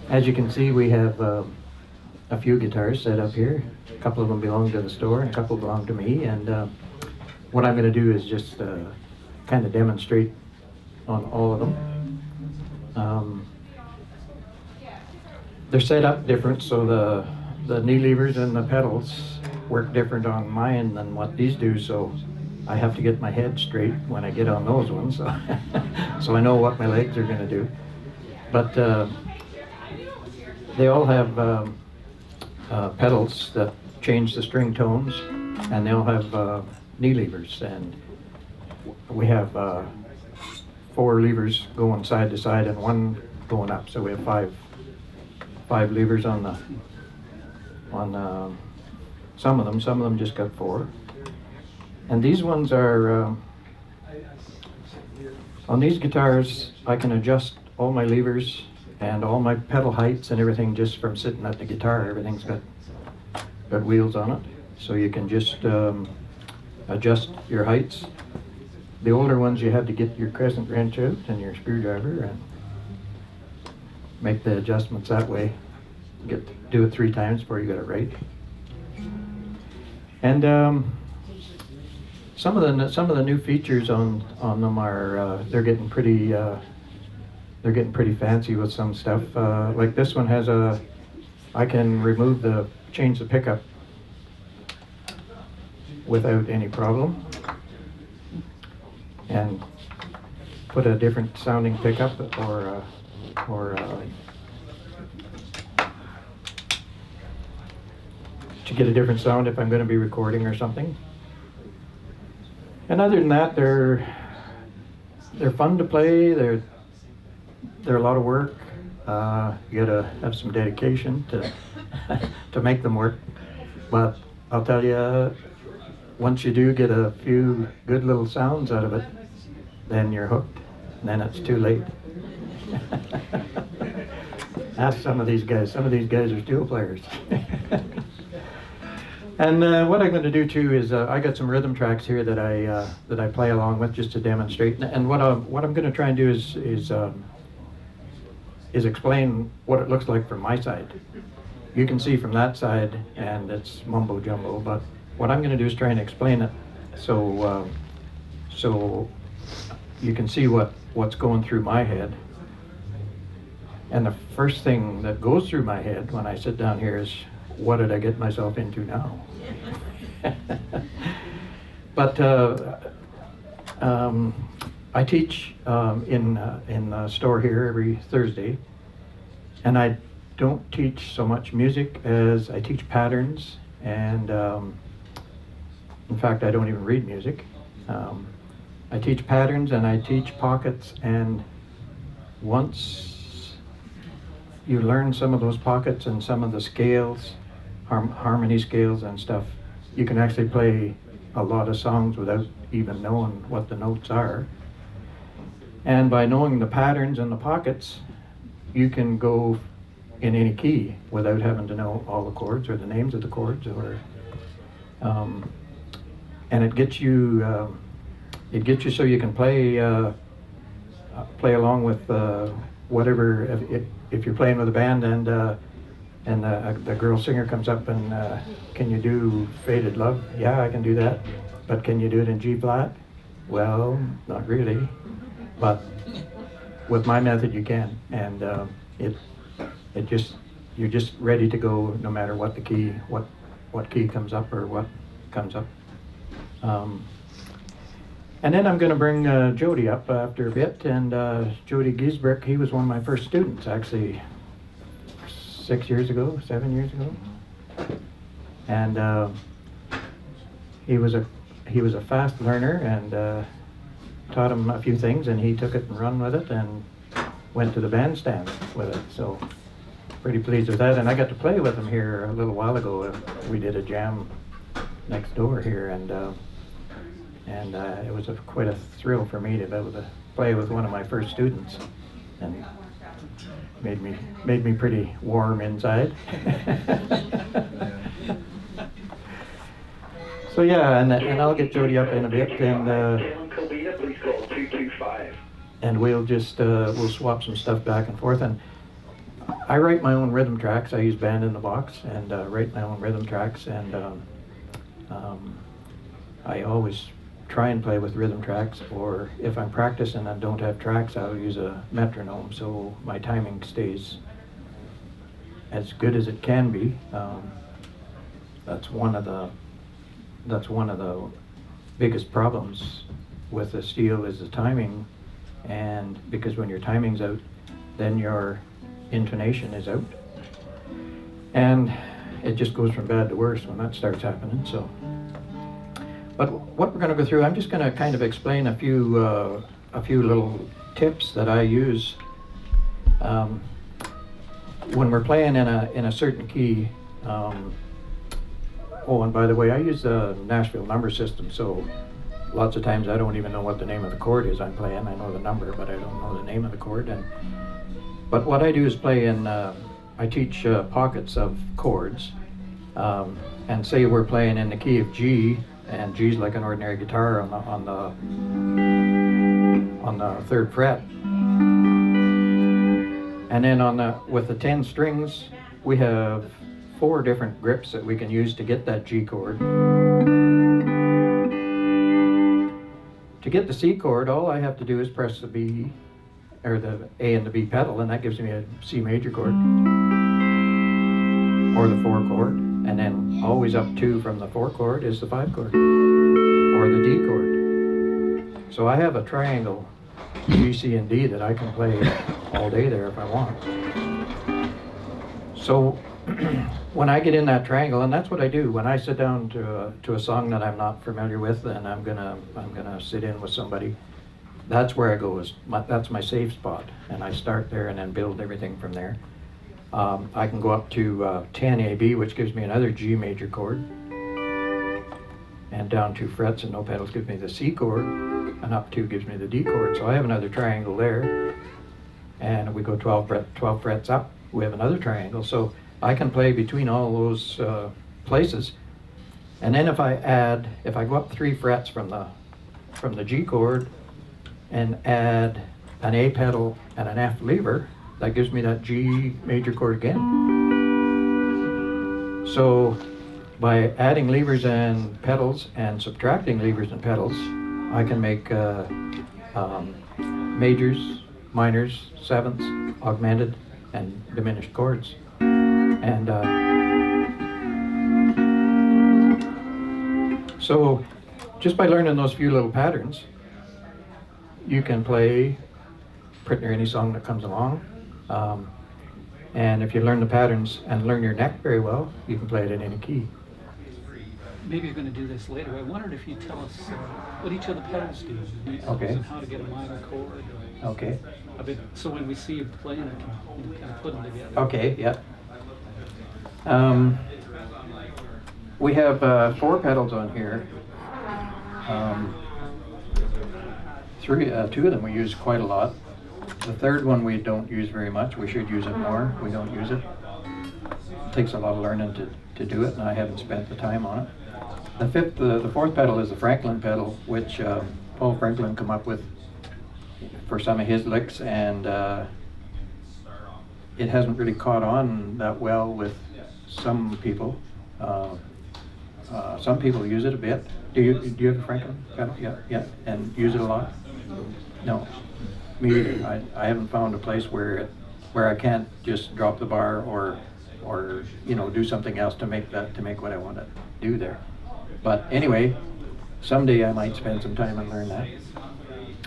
As you can see, we have a few guitars set up here. A couple of them belong to the store, and a couple belong to me. And what I'm going to do is just kind of demonstrate on all of them. They're set up different, so the knee levers and the pedals work different on mine than what these do. So I have to get my head straight when I get on those ones, so, so I know what my legs are going to do. But they all have pedals that change the string tones, and they all have knee levers, and we have 4 levers going side to side and 1 going up, so we have five levers on some of them just got 4. And these ones are on these guitars I can adjust all my levers and all my pedal heights and everything just from sitting at the guitar. Everything's got wheels on it, so you can just adjust your heights. The older ones you had to get your crescent wrench out and your screwdriver and make the adjustments that way. Do it 3 times before you got it right. And some of the new features on them are they're getting pretty fancy with some stuff. Like this one has I can change the pickup without any problem, and put a different sounding pickup or to get a different sound if I'm going to be recording or something. And other than that, they're fun to play. They're a lot of work. You gotta have some dedication to make them work. But I'll tell you, once you do get a few good little sounds out of it, then you're hooked. And then it's too late. Ask some of these guys. Some of these guys are steel players. And what I'm going to do too is I got some rhythm tracks here that I play along with just to demonstrate. And what I'm going to try and do is explain what it looks like from my side. You can see from that side, and it's mumbo jumbo. But what I'm going to do is try and explain it so you can see what's going through my head. And the first thing that goes through my head when I sit down here is, what did I get myself into now? But I teach in the store here every Thursday, and I don't teach so much music as I teach patterns, and in fact I don't even read music. I teach patterns and I teach pockets, and once you learn some of those pockets and some of the scales, harmony scales and stuff, you can actually play a lot of songs without even knowing what the notes are. And by knowing the patterns and the pockets, you can go in any key without having to know all the chords or the names of the chords, or and it gets you so you can play along with whatever. If you're playing with a band and the girl singer comes up and can you do Faded Love? Yeah, I can do that. But can you do it in G flat? Well, not really. But with my method, you can, and you're just ready to go no matter what the key, what key comes up or what comes up. And then I'm going to bring Jody up after a bit, and Jody Giesbrick, he was one of my first students, actually 7 years ago, and he was a fast learner, and taught him a few things, and he took it and run with it and went to the bandstand with it. So pretty pleased with that, and I got to play with him here a little while ago. We did a jam next door here, and it was quite a thrill for me to be able to play with one of my first students, and made me pretty warm inside. So yeah, and I'll get Jody up in a bit, and we'll just we'll swap some stuff back and forth. And I write my own rhythm tracks. I use Band in the Box and write my own rhythm tracks, and I always try and play with rhythm tracks, or if I'm practicing and don't have tracks, I'll use a metronome so my timing stays as good as it can be. That's one of the biggest problems with the steel is the timing, and because when your timing's out, then your intonation is out, and it just goes from bad to worse when that starts happening. So, but what we're going to go through, I'm just going to kind of explain a few little tips that I use when we're playing in a certain key. Oh, and by the way, I use the Nashville number system, so lots of times I don't even know what the name of the chord is I'm playing. I know the number, but I don't know the name of the chord. But what I do is play in, I teach pockets of chords, and say we're playing in the key of G, and G's like an ordinary guitar on the 3rd fret. And then with the 10 strings, we have 4 different grips that we can use to get that G chord. To get the C chord, all I have to do is press the B, or the A and the B pedal, and that gives me a C major chord, or the 4 chord, and then always up 2 from the 4 chord is the 5 chord, or the D chord. So I have a triangle, G, C, and D, that I can play all day there if I want. So when I get in that triangle, and that's what I do when I sit down to a song that I'm not familiar with, and I'm gonna sit in with somebody, that's where I go. That's my safe spot, and I start there and then build everything from there. I can go up to 10 AB, which gives me another G major chord, and down 2 frets and no pedals gives me the C chord, and up 2 gives me the D chord. So I have another triangle there, and we go 12 frets up, we have another triangle. So I can play between all those places. And then if I go up 3 frets from the G chord and add an A pedal and an F lever, that gives me that G major chord again. So by adding levers and pedals and subtracting levers and pedals, I can make majors, minors, sevenths, augmented, and diminished chords. And so just by learning those few little patterns, you can play pretty near any song that comes along. And if you learn the patterns and learn your neck very well, you can play it in any key. Maybe you're going to do this later. I wondered if you tell us what each of the pedals do. Okay. And how to get a minor chord. Okay. A bit, so when we see you playing, I can kind of put them together. Okay, yeah. We have 4 pedals on here. 2 of them we use quite a lot. The 3rd one we don't use very much. We should use it more. We don't use it. It takes a lot of learning to do it, and I haven't spent the time on it. The 4th pedal is the Franklin pedal, which Paul Franklin come up with for some of his licks, and it hasn't really caught on that well with some people. Some people use it a bit. Do you have a Franklin pedal? Yeah, and use it a lot? No, me either. I haven't found a place where I can't just drop the bar or do something else to make what I want to do there. But anyway, someday I might spend some time and learn that.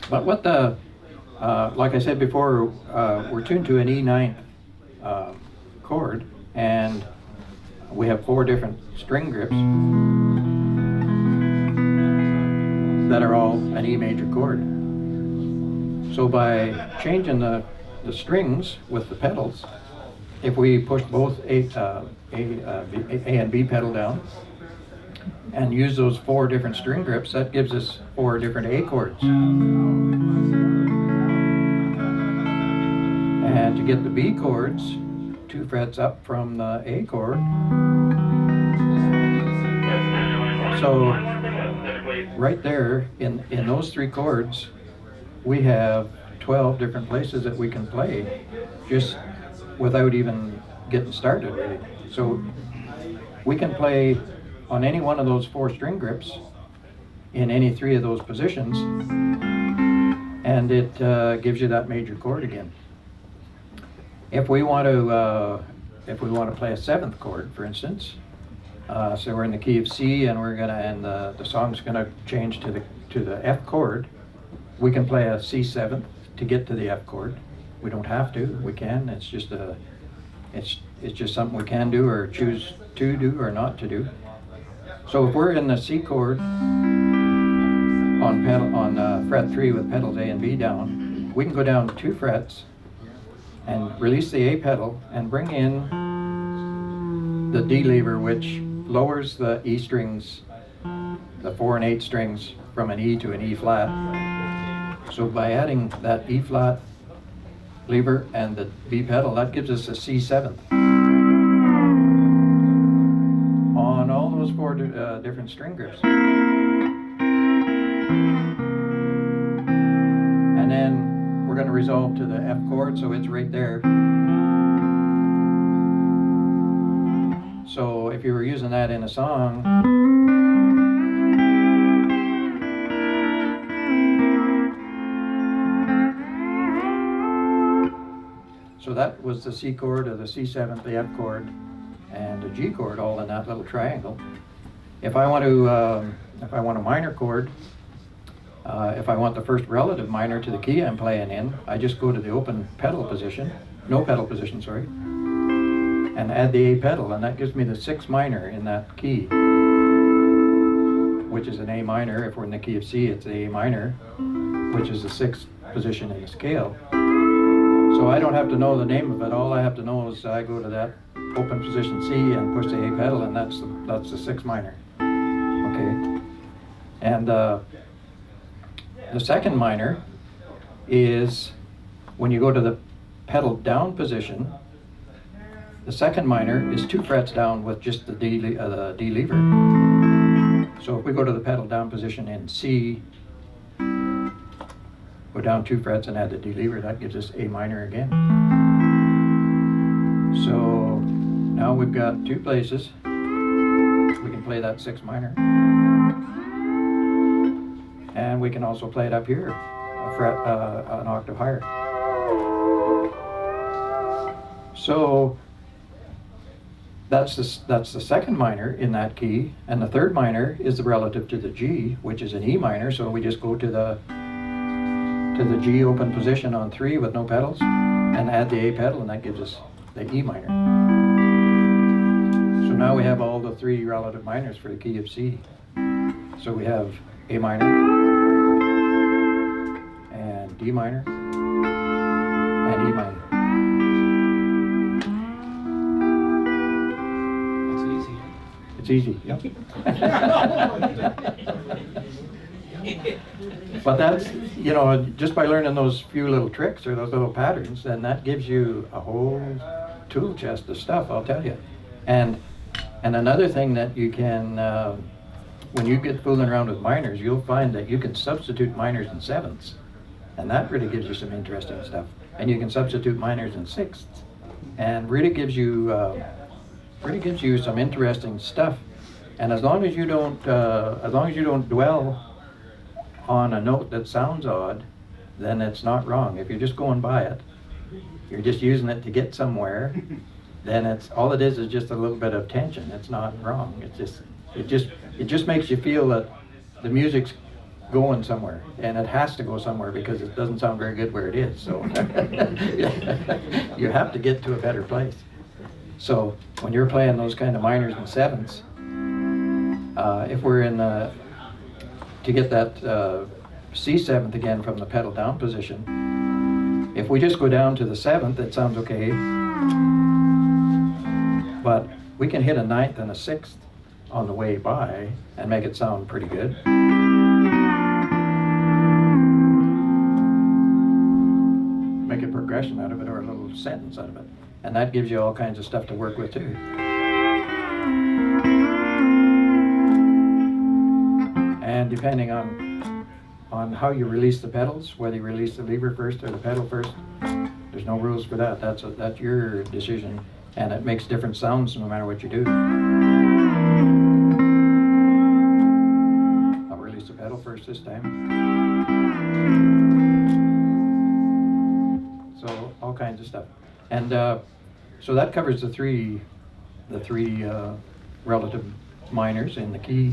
But what like I said before, we're tuned to an E9 chord, and we have 4 different string grips that are all an E major chord. So by changing the strings with the pedals, if we push both A and B pedal down and use those 4 different string grips, that gives us 4 different A chords. And to get the B chords, 2 frets up from the A chord. So right there in those 3 chords, we have 12 different places that we can play just without even getting started really. So we can play on any one of those 4 string grips in any 3 of those positions, and it gives you that major chord again. If we want to play a 7th chord, for instance, so we're in the key of C, and the song's gonna change to the F chord. We can play a C7 to get to the F chord. We don't have to. We can. It's just something we can do or choose to do or not to do. So if we're in the C chord on fret 3 with pedals A and B down, we can go down 2 frets and release the A pedal and bring in the D lever, which lowers the E strings, the 4 and 8 strings, from an E to an E flat. So by adding that E flat lever and the B pedal, that gives us a C7 on all those 4 different string grips. And then we're going to resolve to the F chord, so it's right there. So if you were using that in a song, so that was the C chord or the C7, the F chord, and the G chord all in that little triangle. If I want a minor chord, if I want the first relative minor to the key I'm playing in, I just go to the open pedal position, no pedal position, sorry, and add the A pedal, and that gives me the 6th minor in that key, which is an A minor. If we're in the key of C, it's A minor, which is the 6th position in the scale. So I don't have to know the name of it. All I have to know is I go to that open position C and push the A pedal, and that's the 6th minor. Okay, and the 2nd minor is when you go to the pedal down position. The 2nd minor is 2 frets down with just the D lever. So if we go to the pedal down position in C, go down 2 frets and add the D lever, that gives us A minor again. So now we've got 2 places we can play that 6th minor. And we can also play it up here, a fret, an octave higher. So that's the 2nd minor in that key, and the 3rd minor is the relative to the G, which is an E minor. So we just go to the G open position on 3 with no pedals, and add the A pedal, and that gives us the E minor. So now we have all the 3 relative minors for the key of C. So we have A minor, and D minor, and E minor. It's easy, yeah. But that's, just by learning those few little tricks or those little patterns, then that gives you a whole tool chest of stuff, I'll tell you. And another thing that you can, when you get fooling around with minors, you'll find that you can substitute minors and 7ths. And that really gives you some interesting stuff. And you can substitute minors and 6ths. And really gives you some interesting stuff. And as long as you don't dwell on a note that sounds odd, then it's not wrong. If you're just going by it, you're just using it to get somewhere, then it's all it is just a little bit of tension. It's not wrong. It just makes you feel that the music's going somewhere, and it has to go somewhere because it doesn't sound very good where it is. So you have to get to a better place. So when you're playing those kind of minors and 7ths, if we're in to get that C7th again from the pedal down position, if we just go down to the 7th, it sounds okay. But we can hit a 9th and a 6th on the way by and make it sound pretty good. Make a progression out of it or a little sentence out of it. And that gives you all kinds of stuff to work with too. And depending on how you release the pedals, whether you release the lever first or the pedal first, There's no rules for that. That's your decision, and it makes different sounds no matter what you do. I'll release the pedal first this time. So all kinds of stuff, and so that covers the three relative minors in the key.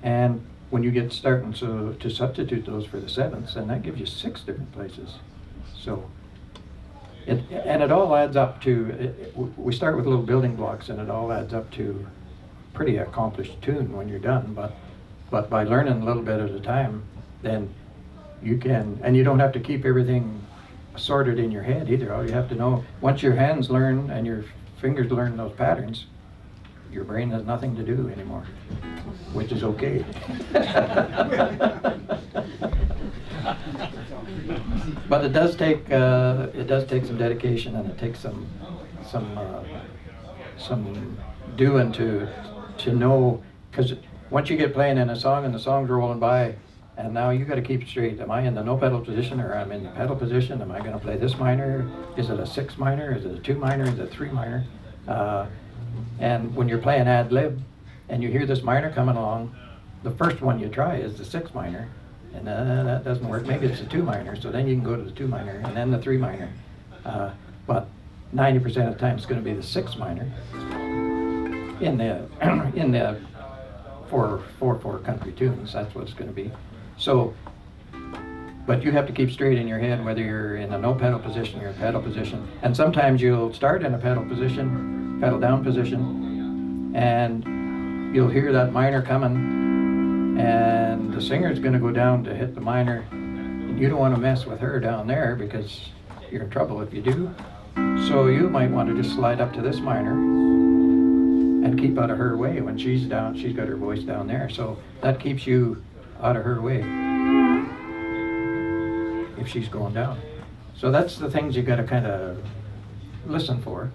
And when you get starting to substitute those for the sevenths, then that gives you 6 different places. So it all adds up to, we start with little building blocks, and it all adds up to pretty accomplished tune when you're done. But by learning a little bit at a time, then you can, and you don't have to keep everything sorted in your head either. All you have to know, once your hands learn and your fingers learn those patterns, your brain has nothing to do anymore, which is okay. But it does take some dedication, and it takes some doing to know, because once you get playing in a song and the song's rolling by, and now you got to keep straight. Am I in the no pedal position, or I'm in the pedal position? Am I going to play this minor? Is it a 6 minor? Is it a 2 minor? Is it a 3 minor? And when you're playing ad lib and you hear this minor coming along, the first one you try is the 6 minor, and that doesn't work. Maybe it's a 2 minor, so then you can go to the 2 minor and then the 3 minor. But 90% of the time it's going to be the 6 minor in the 4/4 country tunes. That's what it's going to be. So, but you have to keep straight in your head whether you're in a no pedal position or a pedal position. And sometimes you'll start in a pedal position, pedal down position, and you'll hear that minor coming, and the singer's going to go down to hit the minor, and you don't want to mess with her down there because you're in trouble if you do. So you might want to just slide up to this minor and keep out of her way. When she's down, she's got her voice down there, so that keeps you out of her way if she's going down. So that's the things you got to kind of listen for.